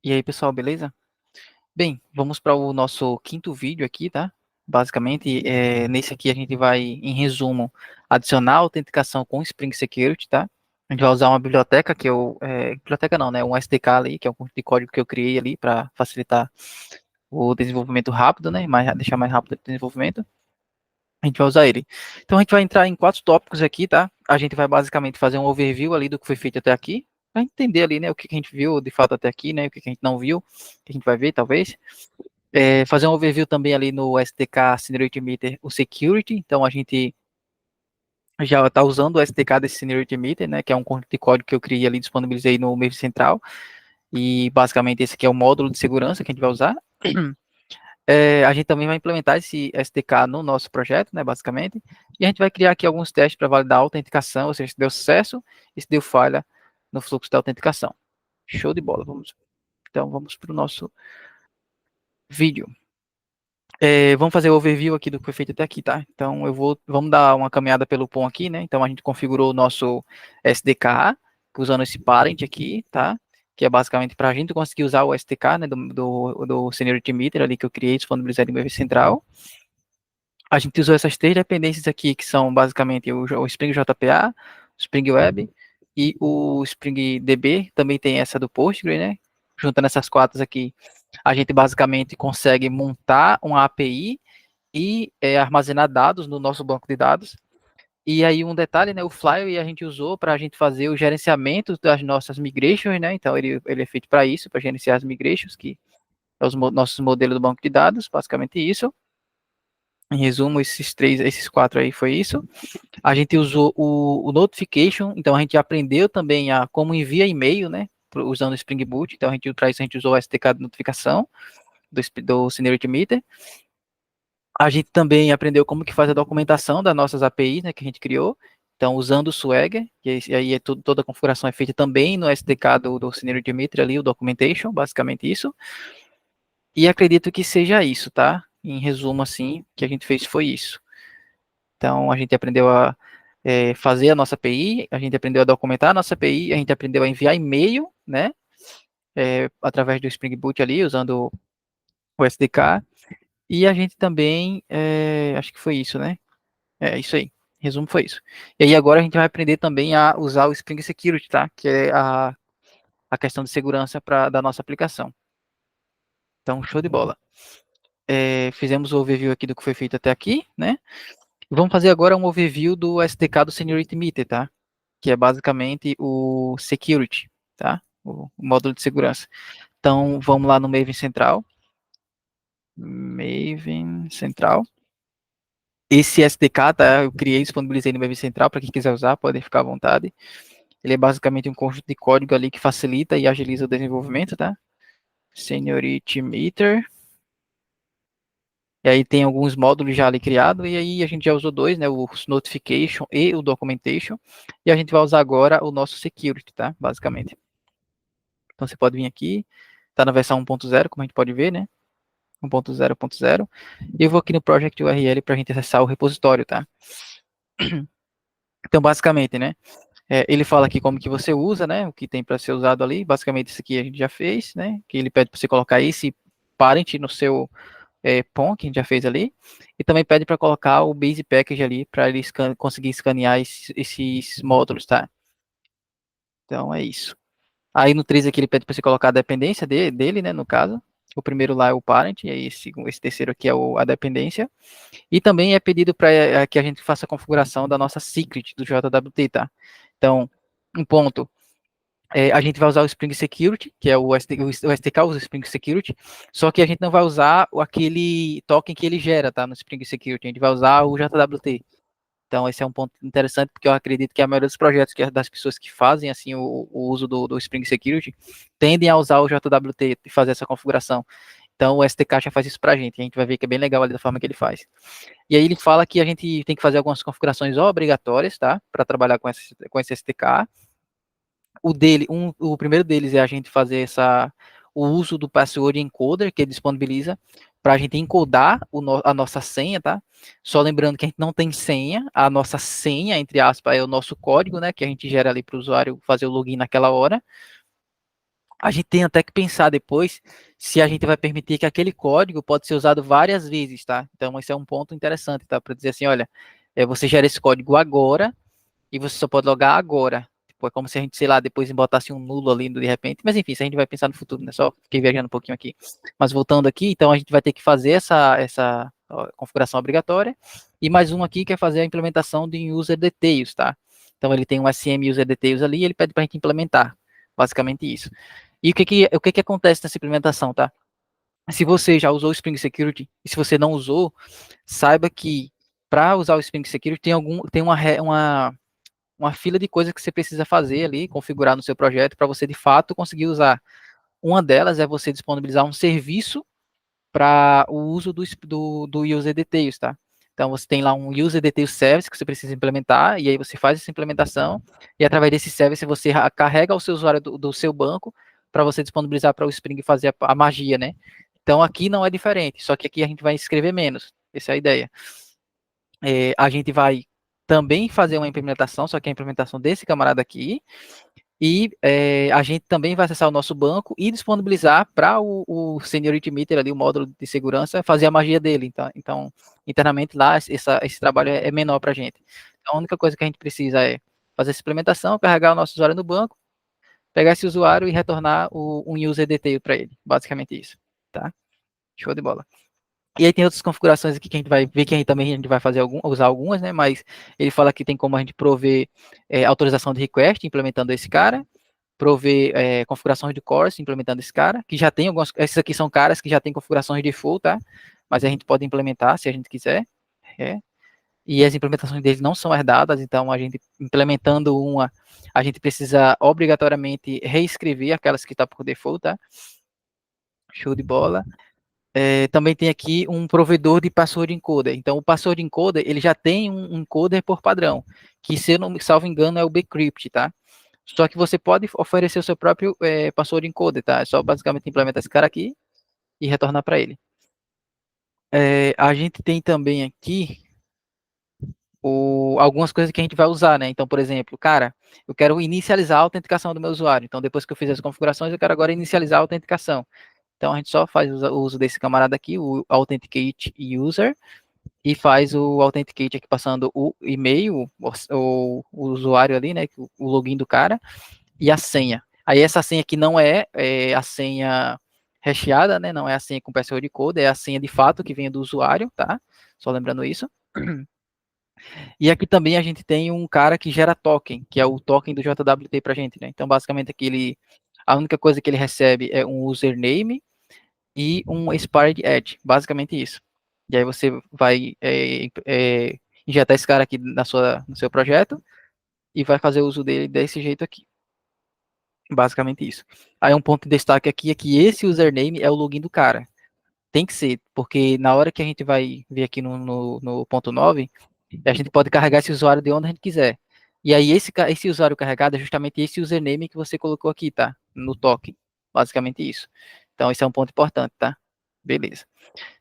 E aí, pessoal, beleza? Bem, vamos para o nosso quinto vídeo aqui, tá? Basicamente, nesse aqui a gente vai, em resumo, adicionar a autenticação com Spring Security, tá? A gente vai usar uma biblioteca biblioteca não, né? Um SDK ali, que é um conjunto de código que eu criei ali para facilitar o desenvolvimento rápido, né? Deixar mais rápido o desenvolvimento. A gente vai usar ele. Então a gente vai entrar em quatro tópicos aqui, tá? A gente vai basicamente fazer um overview ali do que foi feito até aqui, para entender ali, né, o que a gente viu de fato até aqui, né, o que a gente não viu, que a gente vai ver talvez. Fazer um overview também ali no SDK Seniority Meter, o Security. Então a gente já está usando o SDK desse Seniority Meter, né, que é um conjunto de código que eu criei ali, disponibilizei no Maven Central. E basicamente esse aqui é o módulo de segurança que a gente vai usar. A gente também vai implementar esse SDK no nosso projeto, né, basicamente, e a gente vai criar aqui alguns testes para validar a autenticação, ou seja, se deu sucesso e se deu falha no fluxo da autenticação. Show de bola, então vamos para o nosso vídeo. Vamos fazer o overview aqui do que foi feito até aqui, tá? Então vamos dar uma caminhada pelo POM aqui, né? Então a gente configurou o nosso SDK usando esse parent aqui, tá? Que é basicamente para a gente conseguir usar o SDK, né, do Seniority Meter ali que eu criei, disponibilizado em Web Central. A gente usou essas três dependências aqui, que são basicamente o Spring JPA, o Spring Web e o Spring DB. Também tem essa do Postgre, né? Juntando essas quatro aqui, a gente basicamente consegue montar uma API e armazenar dados no nosso banco de dados. E aí um detalhe, né, o Flyway a gente usou para a gente fazer o gerenciamento das nossas migrations, né? Então ele é feito para isso, para gerenciar as migrations, que é os nossos modelos do banco de dados, basicamente isso. Em resumo, esses quatro aí foi isso. A gente usou o Notification, então a gente aprendeu também a como envia e-mail, né? Usando o Spring Boot. Então para isso a gente usou o SDK de notificação do Seniority Meter. A gente também aprendeu como que faz a documentação das nossas APIs, né, que a gente criou. Então, usando o Swagger, e aí toda a configuração é feita também no SDK do Seniority Meter ali, o Documentation, basicamente isso. E acredito que seja isso, tá? Em resumo, assim, o que a gente fez foi isso. Então, a gente aprendeu a fazer a nossa API, a gente aprendeu a documentar a nossa API, a gente aprendeu a enviar e-mail, né? Através do Spring Boot ali, usando o SDK. E a gente também, acho que foi isso, né? É isso aí. Resumo foi isso. E aí agora a gente vai aprender também a usar o Spring Security, tá? Que é a questão de segurança da nossa aplicação. Então, show de bola. Fizemos o overview aqui do que foi feito até aqui, né? Vamos fazer agora um overview do SDK do Seniority Meter, tá? Que é basicamente o Security, tá? O módulo de segurança. Então, vamos lá no Maven Central. Maven Central. Esse SDK, tá? Eu criei e disponibilizei no Maven Central, para quem quiser usar, pode ficar à vontade. Ele é basicamente um conjunto de código ali que facilita e agiliza o desenvolvimento, tá? Seniority Meter. E aí tem alguns módulos já ali criados, e aí a gente já usou dois, né? O Notification e o Documentation. E a gente vai usar agora o nosso Security, tá? Basicamente. Então você pode vir aqui, tá na versão 1.0, como a gente pode ver, né? 1.0.0. E eu vou aqui no Project URL para a gente acessar o repositório, tá? Então, basicamente, né? Ele fala aqui como que você usa, né? O que tem para ser usado ali. Basicamente, isso aqui a gente já fez, né? Que ele pede para você colocar esse parent no seu POM, que a gente já fez ali. E também pede para colocar o Base Package ali, para ele conseguir escanear esses módulos, tá? Então, é isso. Aí no 3 aqui ele pede para você colocar a dependência dele, né? No caso. O primeiro lá é o parent, e aí esse terceiro aqui é a dependência. E também é pedido para que a gente faça a configuração da nossa secret do JWT, tá? Então, um ponto. A gente vai usar o Spring Security, que é o SDK usa o Spring Security, só que a gente não vai usar aquele token que ele gera, tá, no Spring Security, a gente vai usar o JWT. Então, esse é um ponto interessante, porque eu acredito que a maioria dos projetos, das pessoas que fazem assim o uso do Spring Security, tendem a usar o JWT e fazer essa configuração. Então, o SDK já faz isso para a gente vai ver que é bem legal ali da forma que ele faz. E aí ele fala que a gente tem que fazer algumas configurações obrigatórias, tá, para trabalhar com esse SDK. O primeiro deles é a gente fazer o uso do password encoder que ele disponibiliza para a gente encodar a nossa senha, tá? Só lembrando que a gente não tem senha, a nossa senha, entre aspas, é o nosso código, né? Que a gente gera ali para o usuário fazer o login naquela hora. A gente tem até que pensar depois se a gente vai permitir que aquele código pode ser usado várias vezes, tá? Então, esse é um ponto interessante, tá? Para dizer assim, olha, você gera esse código agora e você só pode logar agora. Tipo, é como se a gente, sei lá, depois botasse um nulo ali de repente. Mas enfim, se a gente vai pensar no futuro, né? Só fiquei viajando um pouquinho aqui. Mas voltando aqui, então a gente vai ter que fazer essa configuração obrigatória. E mais um aqui que é fazer a implementação de user details, tá? Então ele tem um SM user details ali e ele pede para a gente implementar. Basicamente isso. E o que que acontece nessa implementação, tá? Se você já usou o Spring Security e se você não usou, saiba que para usar o Spring Security tem uma fila de coisas que você precisa fazer ali, configurar no seu projeto para você de fato conseguir usar. Uma delas é você disponibilizar um serviço para o uso do User Details, tá? Então você tem lá um User Details Service que você precisa implementar, e aí você faz essa implementação, e através desse service você carrega o seu usuário do seu banco para você disponibilizar para o Spring fazer a magia, né? Então aqui não é diferente, só que aqui a gente vai escrever menos. Essa é a ideia. A gente vai também fazer uma implementação, só que a implementação desse camarada aqui, e a gente também vai acessar o nosso banco e disponibilizar para o Seniority Meter ali, o módulo de segurança, fazer a magia dele. Então internamente lá, esse trabalho é menor para a gente. Então, a única coisa que a gente precisa é fazer essa implementação, carregar o nosso usuário no banco, pegar esse usuário e retornar um user detail para ele. Basicamente isso, tá? Show de bola. E aí tem outras configurações aqui que a gente vai ver que a gente vai fazer usar algumas, né? Mas ele fala que tem como a gente prover autorização de request implementando esse cara, prover configurações de course implementando esse cara, que já tem algumas, esses aqui são caras que já tem configurações default, tá? Mas a gente pode implementar se a gente quiser, é. E as implementações deles não são herdadas, então a gente implementando uma, a gente precisa obrigatoriamente reescrever aquelas que estão por default, tá? Show de bola. Também tem aqui um provedor de password encoder. Então, o password encoder, ele já tem um encoder por padrão, que, se eu não me salvo engano, é o Bcrypt, tá? Só que você pode oferecer o seu próprio password encoder, tá? É só basicamente implementar esse cara aqui e retornar para ele. A gente tem também aqui algumas coisas que a gente vai usar, né? Então, por exemplo, cara, eu quero inicializar a autenticação do meu usuário. Então, depois que eu fiz as configurações, eu quero agora inicializar a autenticação. Então, a gente só faz o uso desse camarada aqui, o Authenticate User, e faz o Authenticate aqui passando o e-mail, o usuário ali, né, o login do cara, e a senha. Aí essa senha aqui não é a senha recheada, né, não é a senha com password code, é a senha de fato que vem do usuário, tá? Só lembrando isso. E aqui também a gente tem um cara que gera token, que é o token do JWT pra gente, né? Então, basicamente, aqui a única coisa que ele recebe é um username e um expired edge, basicamente isso. E aí você vai injetar esse cara aqui no seu projeto e vai fazer uso dele desse jeito aqui. Basicamente isso. Aí um ponto de destaque aqui é que esse username é o login do cara. Tem que ser, porque na hora que a gente vai ver aqui no ponto 9, a gente pode carregar esse usuário de onde a gente quiser. E aí esse usuário carregado é justamente esse username que você colocou aqui, tá? No token. Basicamente isso. Então esse é um ponto importante, tá? Beleza.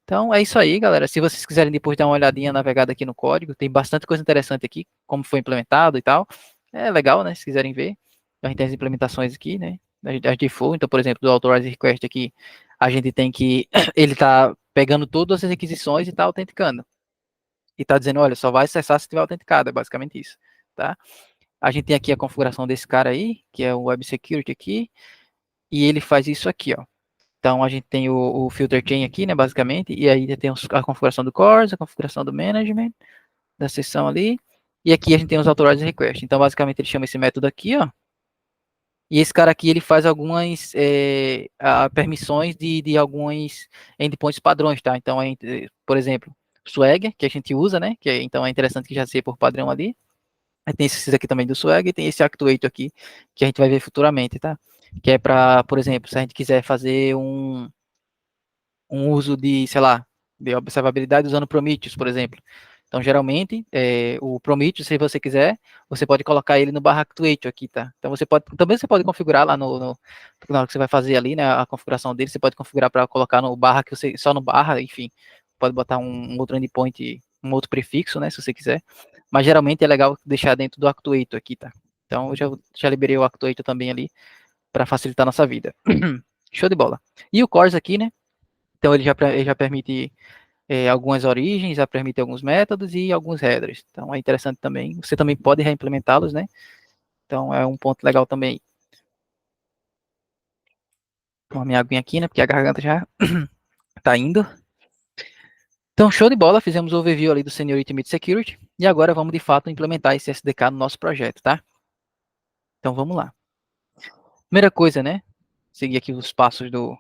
Então é isso aí, galera. Se vocês quiserem depois dar uma olhadinha, navegada aqui no código, tem bastante coisa interessante aqui, como foi implementado e tal. É legal, né? Se quiserem ver. A gente tem as implementações aqui, né? As default. Então, por exemplo, do Authorize Request aqui, a gente tem que. Ele tá pegando todas as requisições e tá autenticando. E tá dizendo, olha, só vai acessar se tiver autenticado. É basicamente isso, tá? A gente tem aqui a configuração desse cara aí, que é o Web Security aqui. E ele faz isso aqui, ó. Então, a gente tem o filter chain aqui, né, basicamente, e aí tem a configuração do cores, a configuração do management, da seção ali, e aqui a gente tem os authorized requests. Então, basicamente, ele chama esse método aqui, ó, e esse cara aqui, ele faz algumas permissões de alguns endpoints padrões, tá? Então, por exemplo, Swagger, que a gente usa, né, então é interessante que já seja por padrão ali. Aí tem esses aqui também do Swagger, e tem esse Actuator aqui, que a gente vai ver futuramente, tá? Que é para, por exemplo, se a gente quiser fazer um uso de, sei lá, de observabilidade usando Prometheus, por exemplo. Então, geralmente, o Prometheus, se você quiser, você pode colocar ele no barra Actuator aqui, tá? Então, também você pode configurar lá na hora que você vai fazer ali, né, a configuração dele, você pode configurar para colocar no barra, só no barra, enfim, pode botar um outro endpoint, um outro prefixo, né, se você quiser. Mas, geralmente, é legal deixar dentro do Actuator aqui, tá? Então, eu já liberei o Actuator também ali, para facilitar a nossa vida. Show de bola. E o CORS aqui, né? Então ele já permite algumas origens, já permite alguns métodos e alguns headers. Então é interessante também. Você também pode reimplementá-los, né? Então é um ponto legal também. Uma minha aguinha aqui, né? Porque a garganta já tá indo. Então, show de bola, fizemos o overview ali do Seniority Mid Security, e agora vamos de fato implementar esse SDK no nosso projeto, tá? Então vamos lá. Primeira coisa, né? Seguir aqui os passos do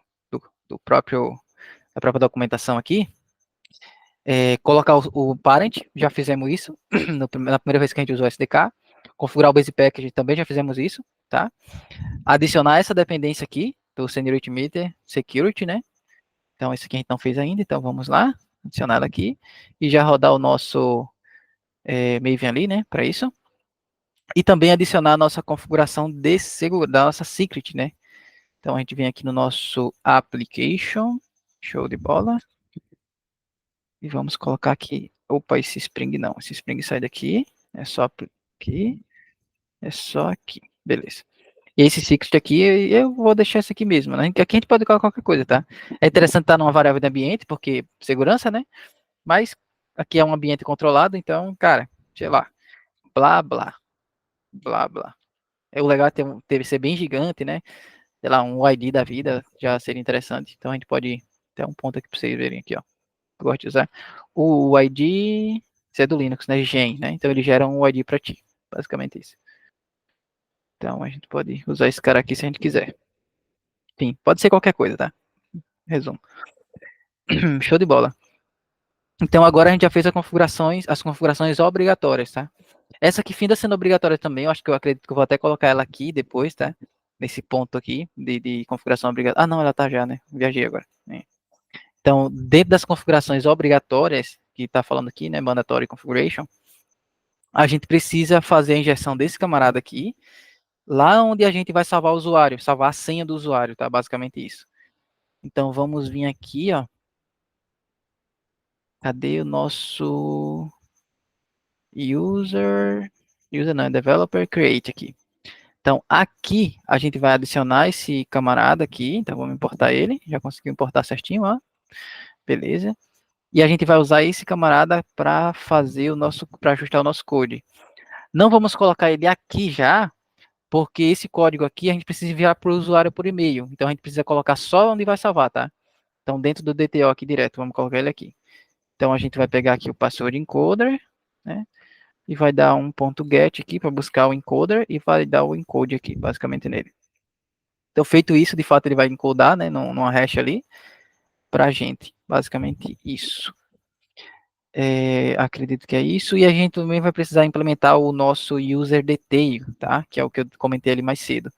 próprio, da própria documentação aqui. Colocar o parent, já fizemos isso na primeira vez que a gente usou o SDK. Configurar o Base Package, também já fizemos isso, tá? Adicionar essa dependência aqui, do Seniority Meter Security, né? Então, esse aqui a gente não fez ainda, então vamos lá, adicionar ela aqui, e já rodar o nosso Maven ali, né, para isso. E também adicionar a nossa configuração de da nossa secret, né? Então, a gente vem aqui no nosso application, show de bola, e vamos colocar aqui, opa, esse Spring não, esse Spring sai daqui, é só aqui, é só aqui, beleza. E esse secret aqui, eu vou deixar esse aqui mesmo, né? Aqui a gente pode colocar qualquer coisa, tá? É interessante estar numa variável de ambiente, porque segurança, né? Mas aqui é um ambiente controlado, então, cara, sei lá, blá, blá, blá, blá. O legal é ter ser bem gigante, né? Sei lá, um ID da vida já seria interessante. Então a gente pode ter um ponto aqui para vocês verem aqui, ó. Eu gosto de usar o ID, isso é do Linux, né? Gen, né? Então ele gera um ID para ti, basicamente isso. Então a gente pode usar esse cara aqui se a gente quiser. Enfim, pode ser qualquer coisa, tá? Resumo. Show de bola. Então agora a gente já fez as configurações obrigatórias, tá? Essa aqui finda sendo obrigatória também, eu acredito que eu vou até colocar ela aqui depois, tá? Nesse ponto aqui de configuração obrigatória. Ah, não, ela tá já, né? Viajei agora. Então, dentro das configurações obrigatórias, que está falando aqui, né? Mandatory Configuration, a gente precisa fazer a injeção desse camarada aqui, lá onde a gente vai salvar o usuário, salvar a senha do usuário, tá? Basicamente isso. Então, vamos vir aqui, ó. Cadê o nosso user não, developer create aqui. Então, aqui a gente vai adicionar esse camarada aqui. Então, vamos importar ele. Já consegui importar certinho, ó. Beleza. E a gente vai usar esse camarada para fazer para ajustar o nosso code. Não vamos colocar ele aqui já, porque esse código aqui a gente precisa enviar para o usuário por e-mail. Então, a gente precisa colocar só onde vai salvar, tá? Então, dentro do DTO aqui direto, vamos colocar ele aqui. Então, a gente vai pegar aqui o password encoder, né? E vai dar um ponto .get aqui para buscar o encoder e vai dar o encode aqui, basicamente nele. Então, feito isso, de fato, ele vai encodar, né, numa hash ali, para a gente. Basicamente isso. Acredito que é isso. E a gente também vai precisar implementar o nosso user detail, tá? Que é o que eu comentei ali mais cedo.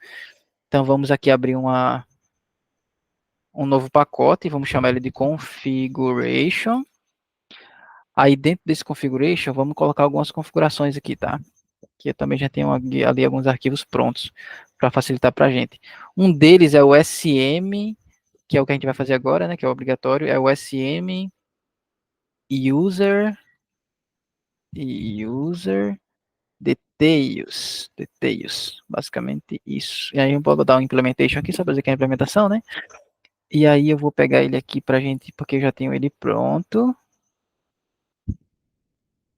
Então, vamos aqui abrir um novo pacote, vamos chamar ele de configuration. Aí, dentro desse configuration, vamos colocar algumas configurações aqui, tá? Que eu também já tenho ali alguns arquivos prontos para facilitar para a gente. Um deles é o SM, que é o que a gente vai fazer agora, né? Que é obrigatório, é o SM user details, basicamente isso. E aí eu vou dar um implementation aqui, só para dizer que é a implementação, né? E aí eu vou pegar ele aqui para a gente, porque eu já tenho ele pronto.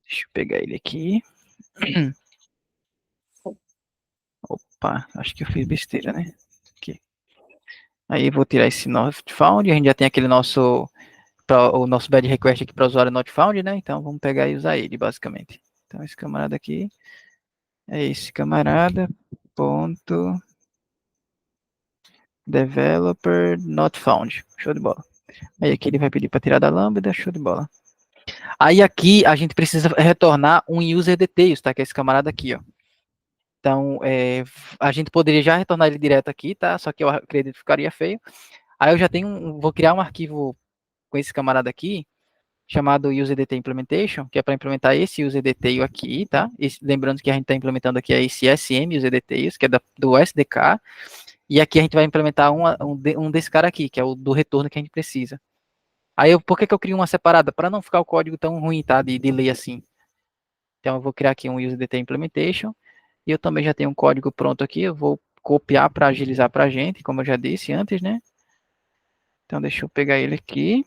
Deixa eu pegar ele aqui. Opa, acho que eu fiz besteira, né? Aqui. Aí eu vou tirar esse not found, a gente já tem aquele o nosso bad request aqui para o usuário not found, né? Então vamos pegar e usar ele, basicamente. Então esse camarada aqui é esse camarada, ponto, developer not found. Show de bola. Aí aqui ele vai pedir para tirar da lambda, show de bola. Aí aqui a gente precisa retornar um user details, tá? Que é esse camarada aqui, ó. Então, a gente poderia já retornar ele direto aqui, tá? Só que eu acredito que ficaria feio. Aí eu já tenho, vou criar um arquivo com esse camarada aqui, chamado UserDetail Implementation, que é para implementar esse UserDetail aqui, tá? Lembrando que a gente está implementando aqui é esse SM UserDetails, que é do SDK, e aqui a gente vai implementar um desse cara aqui, que é o do retorno que a gente precisa. Aí, por que eu crio uma separada? Para não ficar o código tão ruim, tá? De ler assim. Então, eu vou criar aqui um UserDetail Implementation, e eu também já tenho um código pronto aqui, eu vou copiar para agilizar para a gente, como eu já disse antes, né? Então, deixa eu pegar ele aqui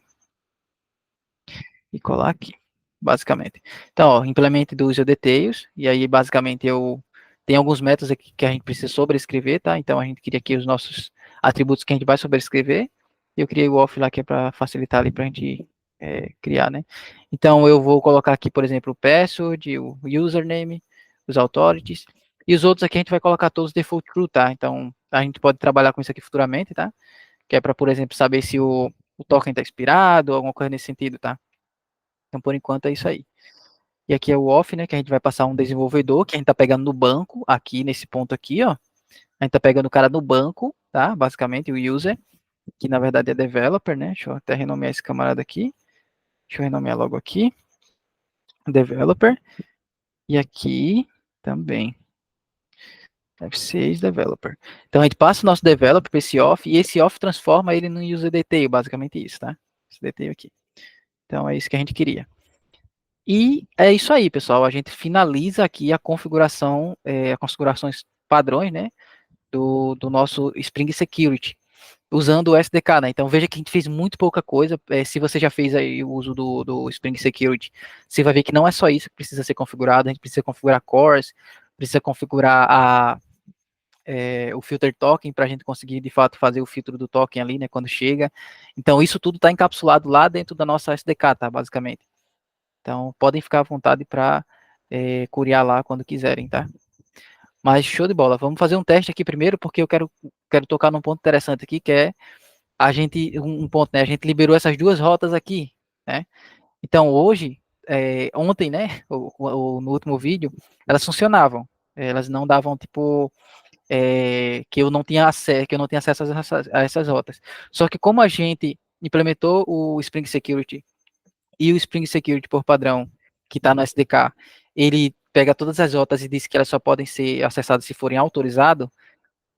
e colar aqui, basicamente. Então, ó, implemente do user details, e aí, basicamente, eu tenho alguns métodos aqui que a gente precisa sobrescrever, tá? Então, a gente cria aqui os nossos atributos que a gente vai sobrescrever, e eu criei o off lá que é para facilitar ali para a gente criar, né? Então, eu vou colocar aqui, por exemplo, o password, o username, os authorities, e os outros aqui a gente vai colocar todos default true, tá? Então, a gente pode trabalhar com isso aqui futuramente, tá? Que é para, por exemplo, saber se o token está expirado, alguma coisa nesse sentido, tá? Então, por enquanto, é isso aí. E aqui é o off, né, que a gente vai passar um desenvolvedor, que a gente está pegando no banco, aqui, nesse ponto aqui, ó. A gente está pegando o cara no banco, tá? Basicamente, o user, que na verdade é developer, né? Deixa eu até renomear esse camarada aqui. Deixa eu renomear logo aqui. Developer. E aqui também. F6 developer. Então, a gente passa o nosso developer para esse off, e esse off transforma ele no user detail, basicamente isso, tá? Esse detail aqui. Então, é isso que a gente queria. E é isso aí, pessoal. A gente finaliza aqui a configuração, as configurações padrões, né, do nosso Spring Security, usando o SDK, né? Então veja que a gente fez muito pouca coisa. Se você já fez aí o uso do Spring Security, você vai ver que não é só isso que precisa ser configurado. A gente precisa configurar cores, precisa configurar o filter token para a gente conseguir de fato fazer o filtro do token ali, né, quando chega. Então isso tudo está encapsulado lá dentro da nossa SDK, tá? Basicamente. Então, podem ficar à vontade para curiar lá quando quiserem, tá? Mas show de bola. Vamos fazer um teste aqui primeiro, porque eu quero tocar num ponto interessante aqui, que é um ponto, né? A gente liberou essas duas rotas aqui, né? Então, hoje, ontem, né? No último vídeo, elas funcionavam. Elas não davam, tipo, que eu não tinha acesso a essas rotas. Só que como a gente implementou o Spring Security e o Spring Security por padrão, que está no SDK, ele pega todas as rotas e diz que elas só podem ser acessadas se forem autorizadas,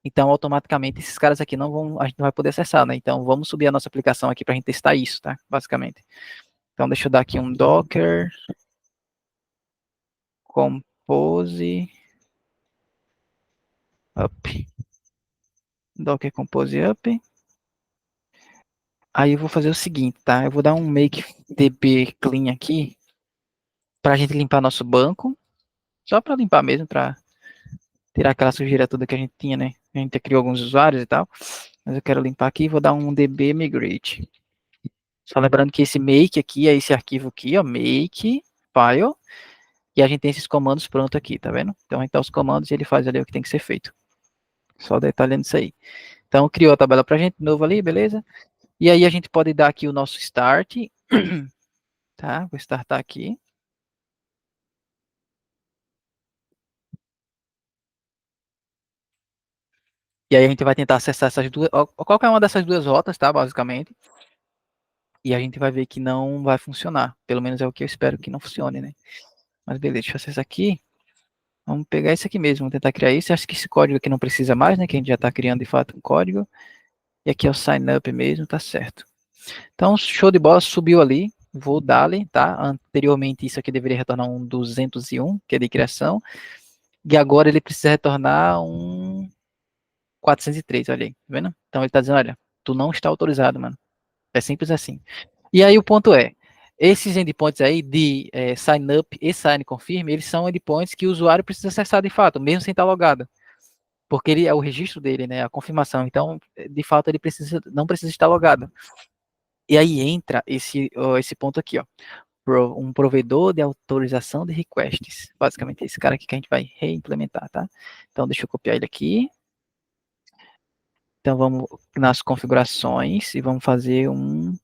então automaticamente esses caras aqui a gente não vai poder acessar, né? Então vamos subir a nossa aplicação aqui para a gente testar isso, tá? Basicamente. Então deixa eu dar aqui um Docker Compose Up. Docker Compose Up. Aí eu vou fazer o seguinte, tá? Eu vou dar um make db clean aqui para a gente limpar nosso banco, só para limpar mesmo, para tirar aquela sujeira toda que a gente tinha, né? A gente criou alguns usuários e tal, mas eu quero limpar aqui e vou dar um db migrate. Só lembrando que esse make aqui é esse arquivo aqui, ó, make file, e a gente tem esses comandos prontos aqui, tá vendo? Então a gente dá os comandos e ele faz ali o que tem que ser feito. Só detalhando isso aí. Então criou a tabela pra gente, de novo ali, beleza? E aí a gente pode dar aqui o nosso start, tá? Vou startar aqui. E aí a gente vai tentar acessar essas duas, qualquer uma dessas duas rotas, tá? Basicamente. E a gente vai ver que não vai funcionar. Pelo menos é o que eu espero que não funcione, né? Mas beleza, deixa eu acessar aqui. Vamos pegar esse aqui mesmo, vamos tentar criar isso. Acho que esse código aqui não precisa mais, né? Que a gente já está criando de fato um código. E aqui é o sign up mesmo, tá certo. Então, show de bola, subiu ali. Vou dar-lhe, tá? Anteriormente isso aqui deveria retornar um 201, que é de criação. E agora ele precisa retornar um 403, olha aí, tá vendo? Então ele está dizendo, olha, tu não está autorizado, mano. É simples assim. E aí o ponto é, esses endpoints aí de sign up e sign confirm, eles são endpoints que o usuário precisa acessar de fato, mesmo sem estar logado. Porque ele é o registro dele, né, a confirmação. Então, de fato, ele não precisa estar logado. E aí entra esse ponto aqui, ó. Um provedor de autorização de requests. Basicamente, esse cara aqui que a gente vai reimplementar, tá? Então, deixa eu copiar ele aqui. Então, vamos nas configurações e vamos fazer um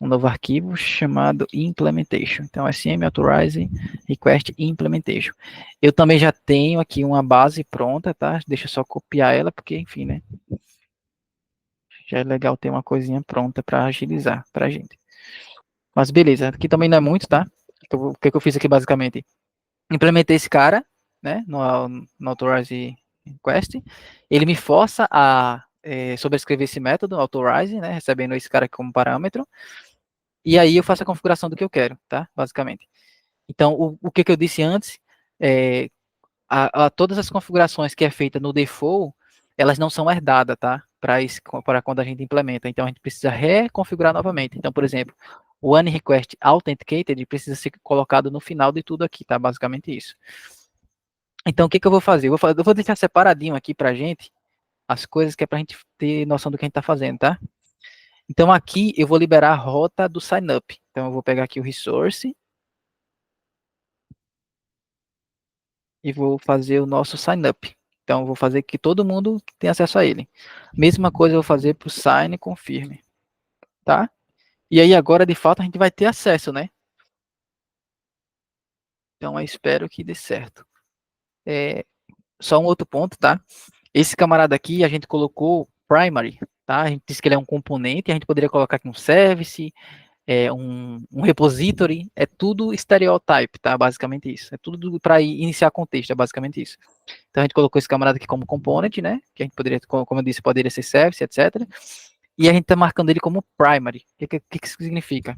novo arquivo chamado implementation. Então, SM authorize request implementation. Eu também já tenho aqui uma base pronta, tá? Deixa eu só copiar ela, porque, enfim, né? Já é legal ter uma coisinha pronta para agilizar para a gente. Mas beleza, aqui também não é muito, tá? O que eu fiz aqui basicamente? Implementei esse cara, né? No authorize request. Ele me força a sobrescrever esse método, authorize, né? Recebendo esse cara como parâmetro. E aí eu faço a configuração do que eu quero, tá? Basicamente. Então, o que eu disse antes, todas as configurações que é feita no default, elas não são herdadas, tá? Para quando a gente implementa. Então a gente precisa reconfigurar novamente. Então, por exemplo, o One Request Authenticated precisa ser colocado no final de tudo aqui, tá? Basicamente isso. Então, o que que eu vou fazer? Eu vou deixar separadinho aqui pra gente as coisas que é pra gente ter noção do que a gente tá fazendo, tá? Então, aqui eu vou liberar a rota do sign up. Então, eu vou pegar aqui o resource e vou fazer o nosso sign up. Então, eu vou fazer que todo mundo tenha acesso a ele. Mesma coisa eu vou fazer para o sign confirm, tá? E aí, agora, de fato, a gente vai ter acesso, né? Então, eu espero que dê certo. É, só um outro ponto, tá? Esse camarada aqui, a gente colocou primary, tá? A gente disse que ele é um componente, a gente poderia colocar aqui um service, um repository, é tudo stereotype, tá? Basicamente isso. É tudo para iniciar contexto, é basicamente isso. Então a gente colocou esse camarada aqui como component, né? Que a gente poderia, como eu disse, poderia ser service, etc. E a gente está marcando ele como primary. O que isso significa?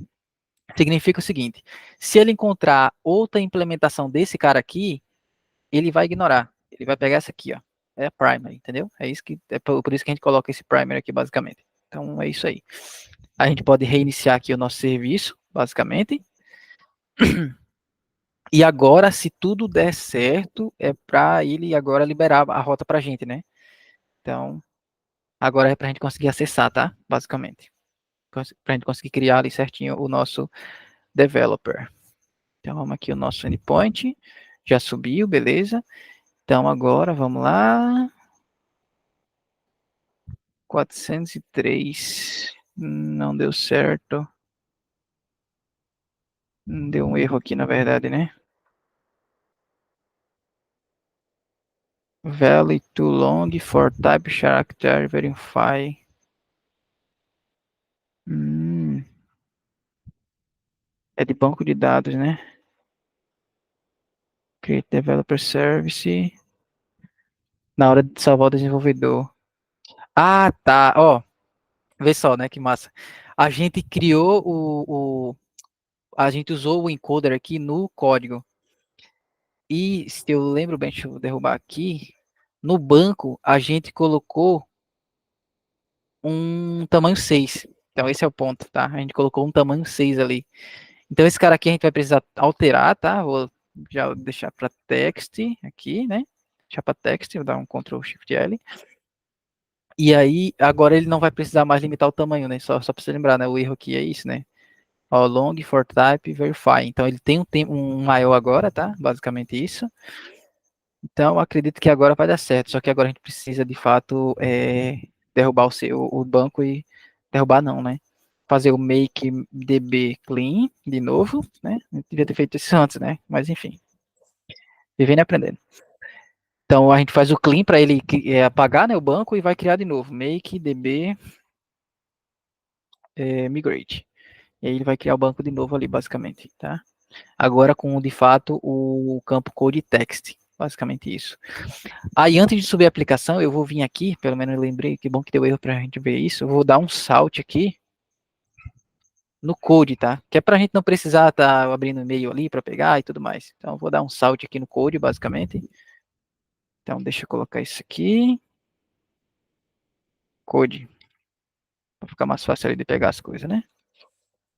Significa o seguinte: se ele encontrar outra implementação desse cara aqui, ele vai ignorar. Ele vai pegar essa aqui, ó. É a primary, entendeu? É isso que por isso que a gente coloca esse primary aqui, basicamente. Então é isso aí. A gente pode reiniciar aqui o nosso serviço, basicamente. E agora, se tudo der certo, é para ele agora liberar a rota para a gente, né? Então, agora é para a gente conseguir acessar, tá? Basicamente. Para a gente conseguir criar ali certinho o nosso developer. Então, vamos aqui o nosso endpoint. Já subiu, beleza. Então, agora, vamos lá. 403. Não deu certo. Deu um erro aqui, na verdade, né? Value too long for type character verify. Hum, é de banco de dados, né? Create Developer Service. Na hora de salvar o desenvolvedor. Ah, tá. Ó, vê só, né? Que massa. A gente criou a gente usou o encoder aqui no código. E se eu lembro bem, deixa eu derrubar aqui. No banco, a gente colocou um tamanho 6. Então, esse é o ponto, tá? A gente colocou um tamanho 6 ali. Então, esse cara aqui a gente vai precisar alterar, tá? Vou já deixar para text aqui, né? Deixar para text, vou dar um Ctrl Shift L. E aí, agora ele não vai precisar mais limitar o tamanho, né? Só para você lembrar, né? O erro aqui é isso, né? Ó, long for type verify. Então, ele tem um maior agora, tá? Basicamente isso. Então, acredito que agora vai dar certo. Só que agora a gente precisa, de fato, derrubar o banco e... Derrubar não, né? Fazer o make db clean de novo, né? Eu devia ter feito isso antes, né? Mas, enfim. Vivendo e aprendendo. Então, a gente faz o clean para ele apagar, né, o banco e vai criar de novo. Make db migrate. E aí ele vai criar o banco de novo ali, basicamente, tá? Agora com, de fato, o campo code text. Basicamente isso. Aí, antes de subir a aplicação, eu vou vir aqui, pelo menos eu lembrei, que bom que deu erro para a gente ver isso. Eu vou dar um salt aqui no code, tá? Que é para a gente não precisar estar abrindo e-mail ali para pegar e tudo mais. Então, eu vou dar um salt aqui no code, basicamente. Então, deixa eu colocar isso aqui. Code. Para ficar mais fácil ali de pegar as coisas, né?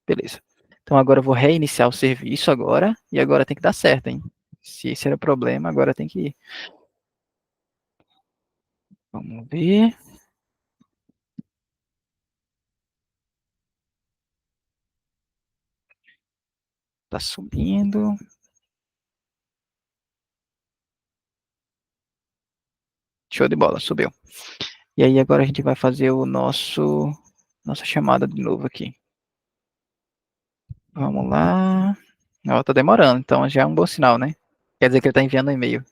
Beleza. Então, agora eu vou reiniciar o serviço agora. E agora tem que dar certo, hein? Se esse era o problema, agora tem que ir. Vamos ver. Tá subindo. Show de bola, subiu. E aí agora a gente vai fazer o nossa chamada de novo aqui. Vamos lá. Ó, tá demorando, então já é um bom sinal, né? Quer dizer que ele tá enviando um e-mail.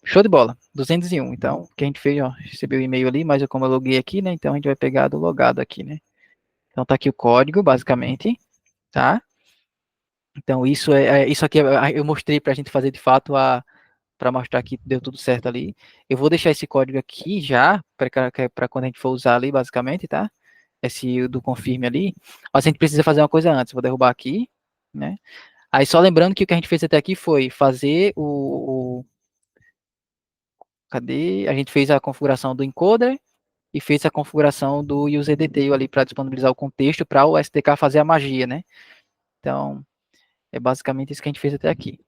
Show de bola, 201. Então, o que a gente fez, ó, recebeu o e-mail ali, mas como eu loguei aqui, né? Então a gente vai pegar do logado aqui, né? Então tá aqui o código, basicamente, tá? Então isso isso aqui eu mostrei pra gente fazer de fato para mostrar que deu tudo certo ali. Eu vou deixar esse código aqui já para quando a gente for usar ali, basicamente, tá? Esse do confirme ali. Mas a gente precisa fazer uma coisa antes. Vou derrubar aqui, né? Aí só lembrando que o que a gente fez até aqui foi fazer Cadê? A gente fez a configuração do encoder e fez a configuração do user detail ali para disponibilizar o contexto para o SDK fazer a magia, né? Então, é basicamente isso que a gente fez até aqui.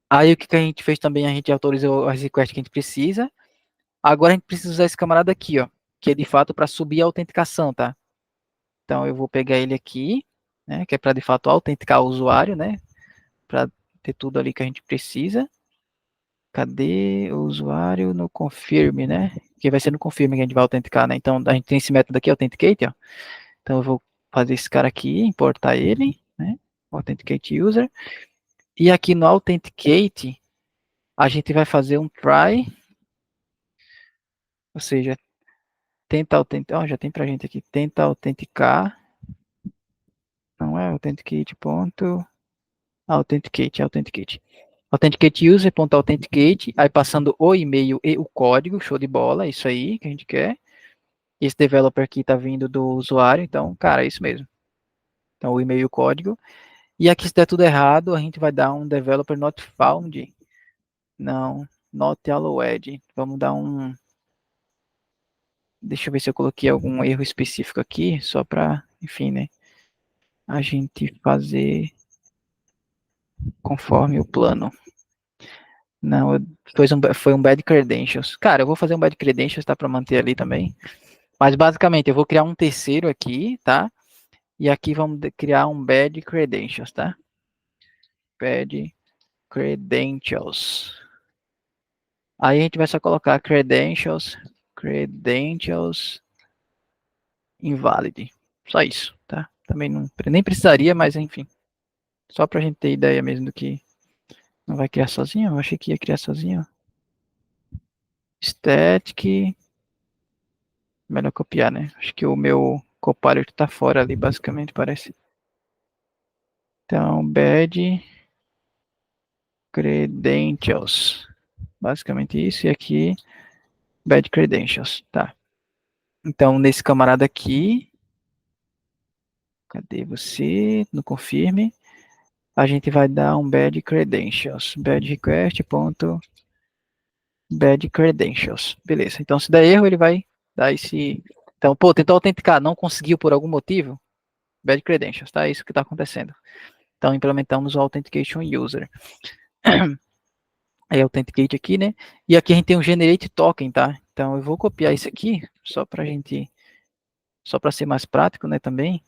Aí o que a gente fez também, a gente autorizou as requests que a gente precisa. Agora a gente precisa usar esse camarada aqui, ó, que é de fato para subir a autenticação, tá? Então eu vou pegar ele aqui, né, que é para de fato autenticar o usuário, né, para ter tudo ali que a gente precisa. Cadê o usuário no confirm, né? Que vai ser no confirm que a gente vai autenticar, né? Então a gente tem esse método aqui, authenticate, ó. Então eu vou fazer esse cara aqui, importar ele, né? Authenticate user. E aqui no authenticate, a gente vai fazer um try, ou seja, tenta autenticar, ó, já tem pra gente aqui, tenta autenticar, não é authenticate ponto, authenticate. Authenticate user.authenticate, aí passando o e-mail e o código, show de bola, é isso aí que a gente quer. Esse developer aqui tá vindo do usuário, então, cara, é isso mesmo. Então, o e-mail e o código. E aqui, se der tudo errado, a gente vai dar um developer not found. Não, not allowed. Vamos dar um... Deixa eu ver se eu coloquei algum erro específico aqui, só para, enfim, né, a gente fazer conforme o plano. Não, foi um bad credentials. Cara, eu vou fazer um bad credentials, tá, para manter ali também. Mas basicamente, eu vou criar um terceiro aqui, tá? E aqui vamos criar um bad credentials, tá? Bad credentials. Aí a gente vai só colocar credentials invalid. Só isso, tá? Também não, nem precisaria, mas enfim. Só pra gente ter ideia mesmo do que não vai criar sozinho. Eu achei que ia criar sozinho. Static. Melhor copiar, né? Acho que o meu copilot tá fora ali, basicamente, parece. Então, bad credentials. Basicamente isso. E aqui, bad credentials. Tá. Então, nesse camarada aqui, cadê você? No confirme. A gente vai dar um bad credentials. Bad request. Bad credentials. Beleza. Então, se der erro, ele vai dar esse. Então, pô, tentou autenticar, não conseguiu por algum motivo. Bad credentials, tá? É isso que está acontecendo. Então, implementamos o Authentication User. Aí, Authenticate aqui, né? E aqui a gente tem um Generate Token, tá? Então, eu vou copiar isso aqui, só para ser mais prático, né, também.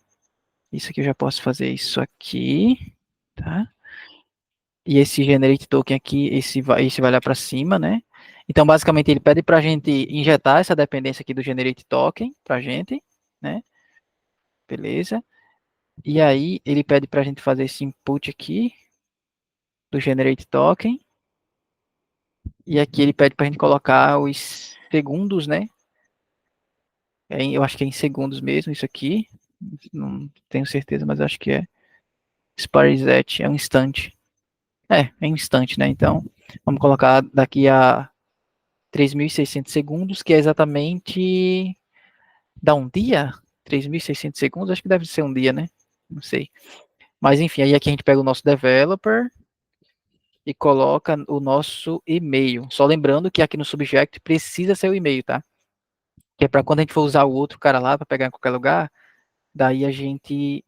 Isso aqui eu já posso fazer isso aqui, tá? E esse Generate Token aqui, esse vai lá para cima, né? Então, basicamente, ele pede para a gente injetar essa dependência aqui do Generate Token para a gente, né? Beleza. E aí, ele pede para a gente fazer esse input aqui do Generate Token. E aqui ele pede para a gente colocar os segundos, né? Eu acho que é em segundos mesmo, isso aqui. Não tenho certeza, mas acho que é. Sparizet é um instante. É um instante, né? Então, vamos colocar daqui a 3.600 segundos, que é exatamente. Dá um dia? 3.600 segundos? Acho que deve ser um dia, né? Não sei. Mas enfim, aí aqui a gente pega o nosso developer e coloca o nosso e-mail. Só lembrando que aqui no subject precisa ser o e-mail, tá? Que é para quando a gente for usar o outro cara lá para pegar em qualquer lugar, daí a gente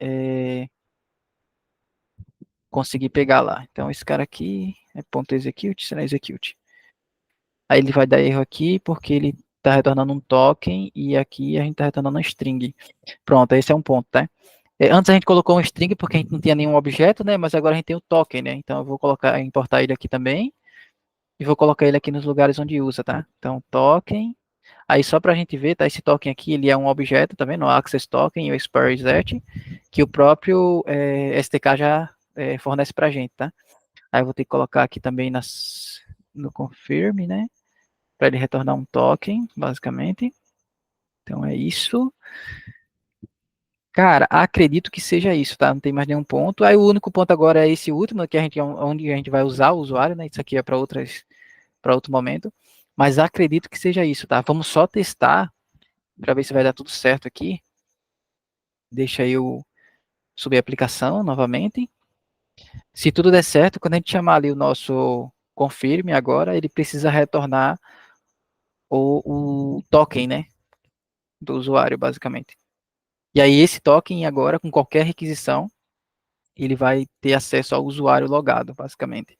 conseguir pegar lá. Então esse cara aqui é ponto .execute, será execute. Aí ele vai dar erro aqui porque ele está retornando um token e aqui a gente está retornando uma string. Pronto, esse é um ponto, tá? Antes a gente colocou um string porque a gente não tinha nenhum objeto, né? Mas agora a gente tem o token, né? Então eu vou importar ele aqui também e vou colocar ele aqui nos lugares onde usa, tá? Então token. Aí só para a gente ver, tá? Esse token aqui, ele é um objeto, tá vendo? O access token e o expire set, que o próprio SDK já fornece para a gente, tá? Aí eu vou ter que colocar aqui também no confirm, né? Para ele retornar um token, basicamente. Então é isso. Cara, acredito que seja isso, tá? Não tem mais nenhum ponto. Aí o único ponto agora é esse último, que onde a gente vai usar o usuário, né? Isso aqui é para outro momento. Mas acredito que seja isso, tá? Vamos só testar para ver se vai dar tudo certo aqui. Deixa eu subir a aplicação novamente. Se tudo der certo, quando a gente chamar ali o nosso confirme agora, ele precisa retornar o token, né, do usuário, basicamente. E aí esse token agora, com qualquer requisição, ele vai ter acesso ao usuário logado, basicamente,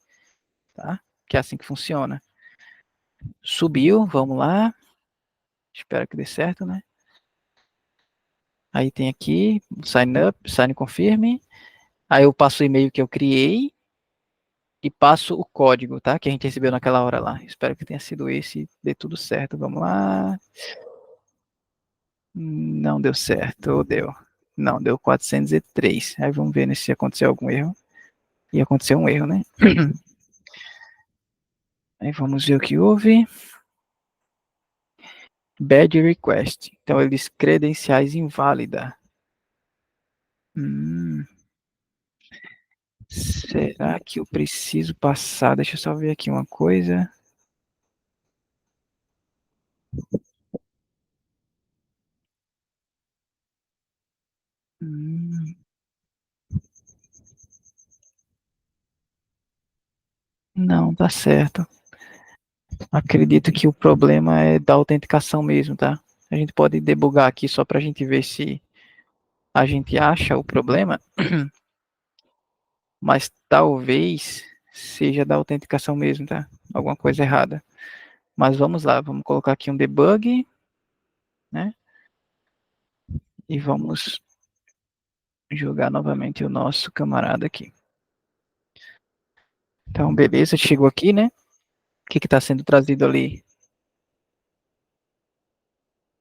tá? Que é assim que funciona. Subiu, vamos lá. Espero que dê certo, né? Aí tem aqui, sign up, sign confirm. Aí eu passo o e-mail que eu criei e passo o código, tá? Que a gente recebeu naquela hora lá. Espero que tenha sido esse e dê tudo certo. Vamos lá. Não deu certo, ou deu? Não, deu 403. Aí vamos ver, né, se aconteceu algum erro. E aconteceu um erro, né? Aí vamos ver o que houve. Bad request. Então ele diz credenciais inválida. Hum, será que eu preciso passar? Deixa eu só ver aqui uma coisa. Hum, não, tá certo. Acredito que o problema é da autenticação mesmo, tá? A gente pode debugar aqui só para a gente ver se a gente acha o problema, mas talvez seja da autenticação mesmo, tá? Alguma coisa errada. Mas vamos lá, vamos colocar aqui um debug, né? E vamos jogar novamente o nosso camarada aqui. Então, beleza, chegou aqui, né? O que está sendo trazido ali?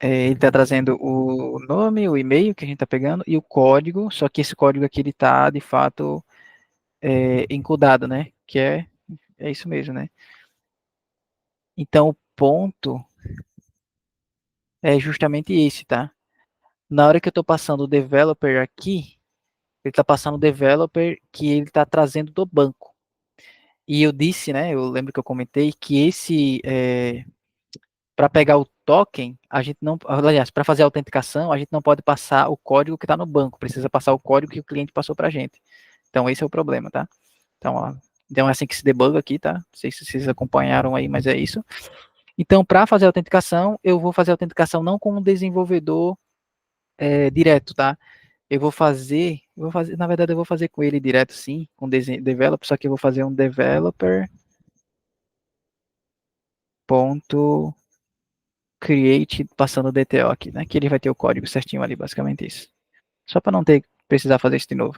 Ele está trazendo o nome, o e-mail que a gente está pegando e o código, só que esse código aqui ele está, de fato, encodado, né? Que é isso mesmo, né? Então, o ponto é justamente esse, tá? Na hora que eu estou passando o developer aqui, ele está passando o developer que ele está trazendo do banco. E eu disse, né? Eu lembro que eu comentei que esse para pegar o token, a gente não, aliás, para fazer a autenticação, a gente não pode passar o código que está no banco, precisa passar o código que o cliente passou para a gente. Então, esse é o problema, tá? Então, ó, então é assim que se debuga aqui, tá? Não sei se vocês acompanharam aí, mas é isso. Então, para fazer a autenticação, eu vou fazer a autenticação não com um desenvolvedor direto, tá? Na verdade, eu vou fazer com ele direto, sim, com developer, só que eu vou fazer um developer ponto create passando o DTO aqui, né? Que ele vai ter o código certinho ali, basicamente isso. Só para não ter precisar fazer isso de novo.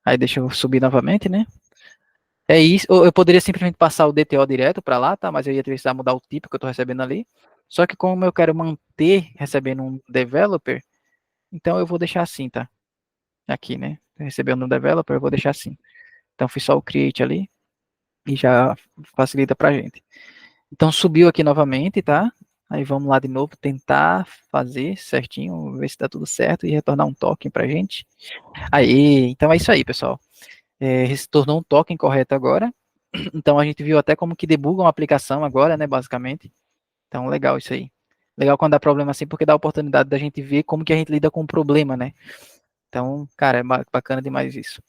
Aí deixa eu subir novamente, né? É isso. Ou eu poderia simplesmente passar o DTO direto para lá, tá? Mas eu ia precisar mudar o tipo que eu estou recebendo ali. Só que como eu quero manter recebendo um developer, então eu vou deixar assim, tá? Aqui, né? Recebendo um developer, eu vou deixar assim. Então fiz só o create ali e já facilita pra gente. Então subiu aqui novamente, tá? Aí vamos lá de novo tentar fazer certinho, ver se tá tudo certo e retornar um token pra gente. Aí, então é isso aí, pessoal. Se tornou um token correto agora. Então a gente viu até como que debuga uma aplicação agora, né, basicamente. Então legal isso aí. Legal quando dá problema assim, porque dá a oportunidade da gente ver como que a gente lida com o problema, né? Então, cara, é bacana demais isso.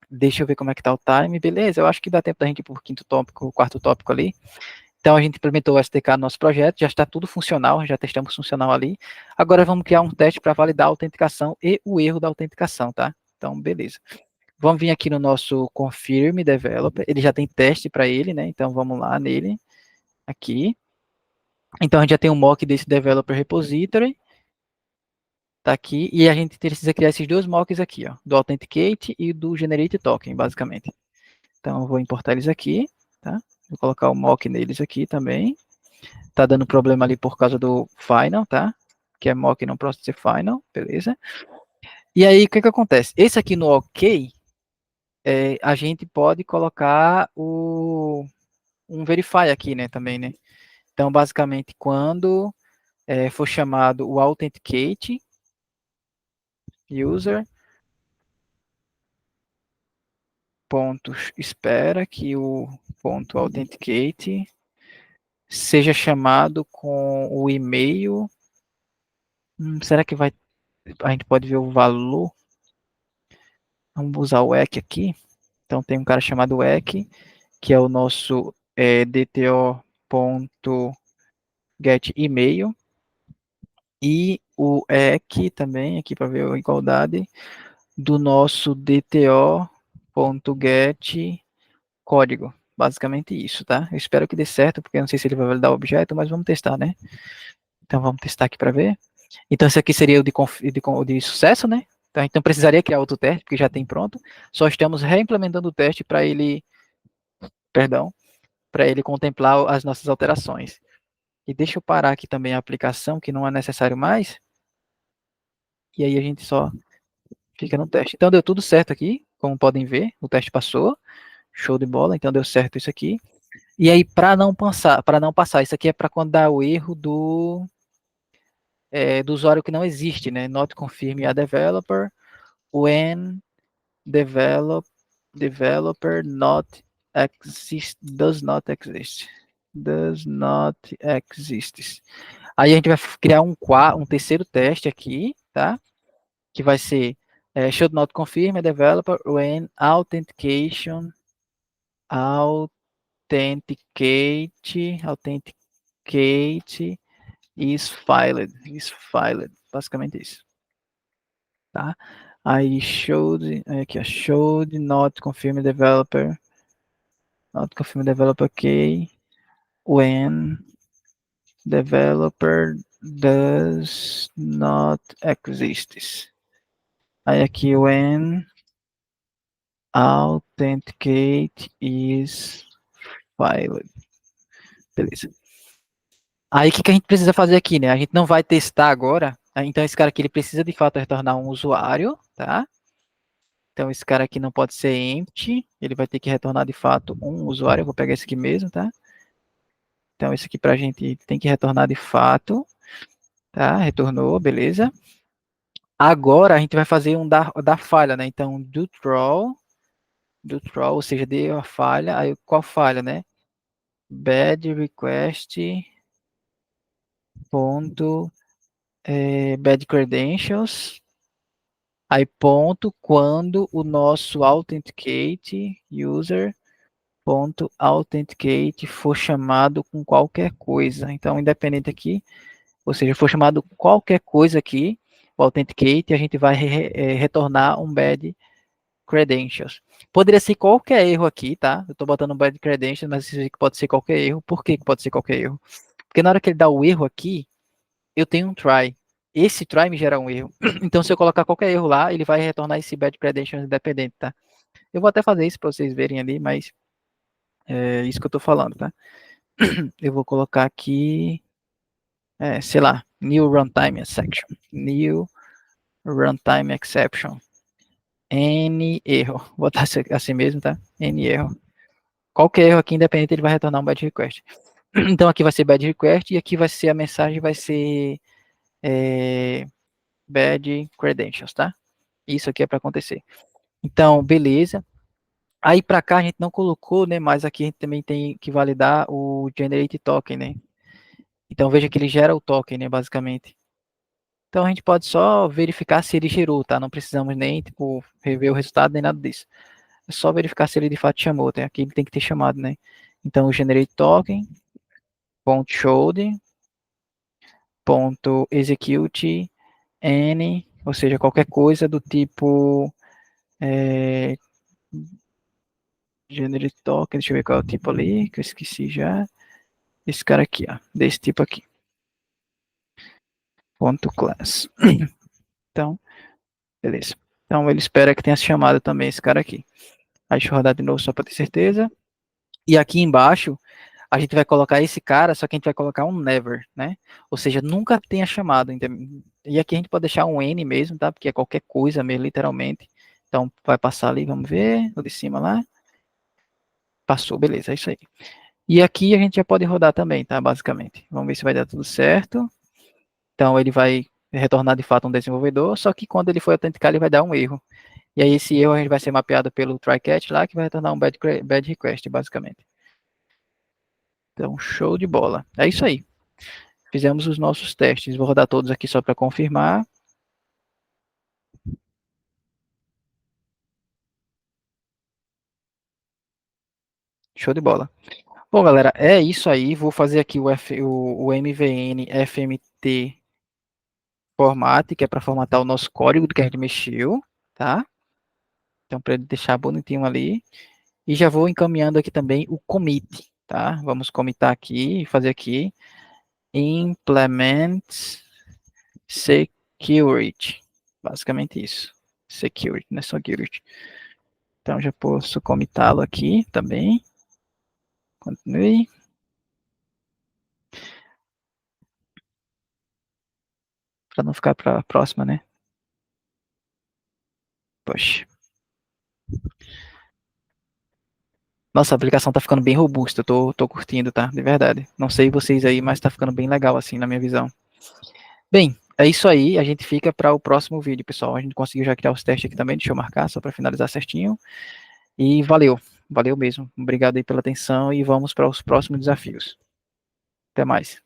Deixa eu ver como é que tá o time. Beleza, eu acho que dá tempo da gente ir pro quinto tópico, o quarto tópico ali. Então a gente implementou o SDK no nosso projeto, já está tudo funcional, já testamos funcional ali. Agora vamos criar um teste para validar a autenticação e o erro da autenticação, tá? Então, beleza. Vamos vir aqui no nosso confirm developer, ele já tem teste para ele, né? Então vamos lá nele, aqui. Então a gente já tem um mock desse developer repository, tá aqui, e a gente precisa criar esses dois mocks aqui, ó, do authenticate e do generate token, basicamente. Então eu vou importar eles aqui, tá? Vou colocar o mock neles aqui também. Tá dando problema ali por causa do final, tá? Que é mock não process final, beleza? E aí, o que que acontece? Esse aqui no OK, a gente pode colocar um verify aqui, né, também, né? Então, basicamente, quando for chamado o authenticate user, ponto, espera que o ponto authenticate seja chamado com o e-mail. Será que a gente pode ver o valor? Vamos usar o EC aqui. Então tem um cara chamado EC, que é o nosso dto.getEmail e o EC também, aqui para ver a igualdade, do nosso dto.get código. Basicamente isso, tá? Eu espero que dê certo, porque eu não sei se ele vai validar o objeto, mas vamos testar, né? Então vamos testar aqui para ver. Então esse aqui seria o de sucesso, né? Então precisaria criar outro teste, porque já tem pronto. Só estamos reimplementando o teste para ele, perdão, para ele contemplar as nossas alterações. E deixa eu parar aqui também a aplicação, que não é necessário mais. E aí a gente só fica no teste. Então deu tudo certo aqui, como podem ver, o teste passou. Show de bola, então deu certo isso aqui. E aí, para não passar, isso aqui é para quando dá o erro do usuário que não existe, né? Not confirm a developer when develop, developer not exist, does not exist. Does not exist. Aí a gente vai criar um terceiro teste aqui, tá? Que vai ser should not confirm a developer when authenticate is filed, basicamente isso, tá? Aí aqui, should not confirm developer key when developer does not exist. Aí aqui, when authenticate is filed. Beleza. Aí o que a gente precisa fazer aqui, né? A gente não vai testar agora. Então esse cara aqui ele precisa de fato retornar um usuário, tá? Então esse cara aqui não pode ser empty, ele vai ter que retornar de fato um usuário. Eu vou pegar esse aqui mesmo, tá? Então esse aqui pra gente tem que retornar de fato, tá? Retornou, beleza? Agora a gente vai fazer um da falha, né? Então do throw, ou seja, deu a falha. Aí qual falha, né? Bad request ponto bad credentials. Aí ponto quando o nosso authenticate user ponto authenticate for chamado com qualquer coisa. Então, independente aqui, ou seja, for chamado qualquer coisa aqui, o authenticate, a gente vai retornar um bad credentials. Poderia ser qualquer erro aqui, tá? Eu estou botando um bad credentials, mas isso aqui pode ser qualquer erro. Por que pode ser qualquer erro? Porque na hora que ele dá o erro aqui, eu tenho um try. Esse try me gera um erro. Então, se eu colocar qualquer erro lá, ele vai retornar esse bad credentials independente, tá? Eu vou até fazer isso para vocês verem ali, mas é isso que eu estou falando, tá? Eu vou colocar aqui, sei lá, new runtime exception. New runtime exception. N erro. Vou botar assim mesmo, tá? N erro. Qualquer erro aqui, independente, ele vai retornar um bad request. Então aqui vai ser bad request e aqui vai ser a mensagem, vai ser bad credentials, tá? Isso aqui é para acontecer. Então, beleza. Aí para cá a gente não colocou, né? Mas aqui a gente também tem que validar o generate token, né? Então veja que ele gera o token, né? Basicamente. Então a gente pode só verificar se ele gerou, tá? Não precisamos nem, tipo, rever o resultado nem nada disso. É só verificar se ele de fato chamou, tá? Aqui ele tem que ter chamado, né? Então o generate token, ponto showed, ponto execute n, ou seja, qualquer coisa do tipo generate token, deixa eu ver qual é o tipo ali, que eu esqueci já. Esse cara aqui, ó, desse tipo aqui, ponto class. Então, beleza. Então ele espera que tenha chamado também esse cara aqui. Aí deixa eu rodar de novo só para ter certeza. E aqui embaixo, a gente vai colocar esse cara, só que a gente vai colocar um never, né? Ou seja, nunca tenha chamado. E aqui a gente pode deixar um N mesmo, tá? Porque é qualquer coisa mesmo, literalmente. Então, vai passar ali, vamos ver, o de cima lá. Passou, beleza, é isso aí. E aqui a gente já pode rodar também, tá? Basicamente. Vamos ver se vai dar tudo certo. Então, ele vai retornar de fato um desenvolvedor, só que quando ele for autenticar, ele vai dar um erro. E aí, esse erro a gente vai ser mapeado pelo try-catch lá, que vai retornar um bad request, basicamente. Então, show de bola. É isso aí. Fizemos os nossos testes. Vou rodar todos aqui só para confirmar. Show de bola. Bom, galera, é isso aí. Vou fazer aqui o MVN FMT format, que é para formatar o nosso código do que a gente mexeu, tá? Então, para ele deixar bonitinho ali. E já vou encaminhando aqui também o commit, tá? Vamos commitar aqui e fazer aqui implement security. Basicamente isso. Security, não é só security. Então, já posso commitá-lo aqui também. Continue. Para não ficar para a próxima, né? Poxa. Nossa, a aplicação tá ficando bem robusta, eu tô curtindo, tá? De verdade. Não sei vocês aí, mas tá ficando bem legal assim na minha visão. Bem, é isso aí, a gente fica para o próximo vídeo, pessoal. A gente conseguiu já criar os testes aqui também, deixa eu marcar só para finalizar certinho. E valeu, valeu mesmo. Obrigado aí pela atenção e vamos para os próximos desafios. Até mais.